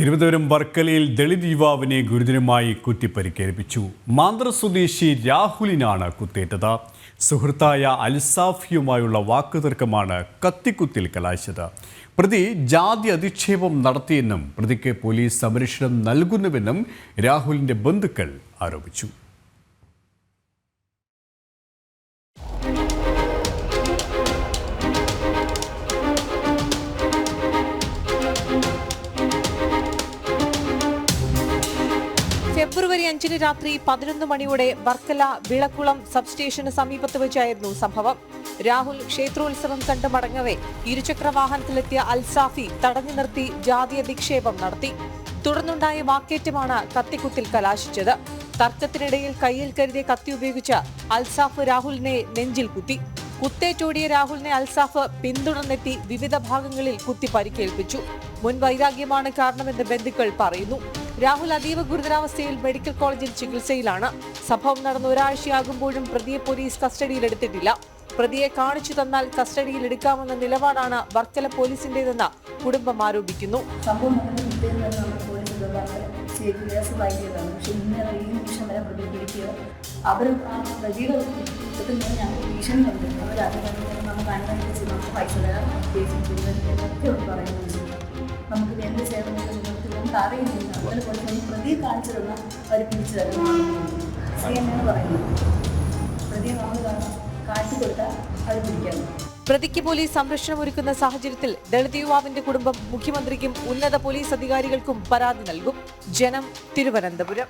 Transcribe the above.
തിരുവനന്തപുരം വർക്കലയിൽ ദളിത് യുവാവിനെ ഗുരുതരമായി കുത്തിപ്പരിക്കേൽപ്പിച്ചു. മാന്ത്ര സ്വദേശി രാഹുലിനാണ് കുത്തേറ്റത്. സുഹൃത്തായ അൽസാഫിയുമായുള്ള വാക്കുതർക്കമാണ് കത്തിക്കുത്തിൽ കലാശിച്ചത്. പ്രതി ജാതി അധിക്ഷേപം നടത്തിയെന്നും പ്രതിക്ക് പോലീസ് സംരക്ഷണം നൽകുന്നുവെന്നും രാഹുലിന്റെ ബന്ധുക്കൾ ആരോപിച്ചു. ഫെബ്രുവരി 5 രാത്രി 11 മണിയോടെ വർക്കല വിളക്കുളം സബ്സ്റ്റേഷന് സമീപത്ത് വെച്ചായിരുന്നു സംഭവം. രാഹുൽ ക്ഷേത്രോത്സവം കണ്ട് മടങ്ങവെ ഇരുചക്ര വാഹനത്തിലെത്തിയ അൽസാഫി തടഞ്ഞു നിർത്തി ജാതി അധിക്ഷേപം നടത്തി. തുടർന്നുണ്ടായ വാക്കേറ്റമാണ് കത്തിക്കുത്തിൽ കലാശിച്ചത്. തർക്കത്തിനിടയിൽ കയ്യിൽ കരുതിയ കത്തി ഉപയോഗിച്ച് അൽസാഫ് രാഹുലിനെ നെഞ്ചിൽ കുത്തി. കുത്തേറ്റോടിയ രാഹുലിനെ അൽസാഫ് പിന്തുടർന്നെത്തി വിവിധ ഭാഗങ്ങളിൽ കുത്തി പരിക്കേൽപ്പിച്ചു. മുൻ വൈരാഗ്യമാണ് കാരണമെന്ന് ബന്ധുക്കൾ പറയുന്നു. രാഹുൽ അതീവ ഗുരുതരാവസ്ഥയിൽ മെഡിക്കൽ കോളേജിൽ ചികിത്സയിലാണ്. സംഭവം നടന്ന ഒരാഴ്ചയാകുമ്പോഴും പ്രതിയെ പോലീസ് കസ്റ്റഡിയിലെടുത്തിട്ടില്ല. പ്രതിയെ കാണിച്ചു തന്നാൽ കസ്റ്റഡിയിൽ എടുക്കാമെന്ന നിലപാടാണ് വർക്കല പോലീസിന്റേതെന്ന് കുടുംബം ആരോപിക്കുന്നു. നമുക്ക് എന്ത് ചെയ്യണമെന്ന് നമുക്ക് അറിയുന്നില്ല. അതുപോലെ പ്രതിയെ കാണിച്ചു തന്നാൽ അവർ പിടിച്ചു തരുമെന്നാണ് പറയുന്നത്. പ്രതിയെ നമ്മൾ കാണിച്ചു കൊടുത്താൽ അവർ പിടിക്കണം. പ്രതിക്ക് പോലീസ് സംരക്ഷണം ഒരുക്കുന്ന സാഹചര്യത്തിൽ ദളിത് യുവാവിന്റെ കുടുംബം മുഖ്യമന്ത്രിക്കും ഉന്നത പോലീസ് അധികാരികൾക്കും പരാതി നൽകും. ജനം, തിരുവനന്തപുരം.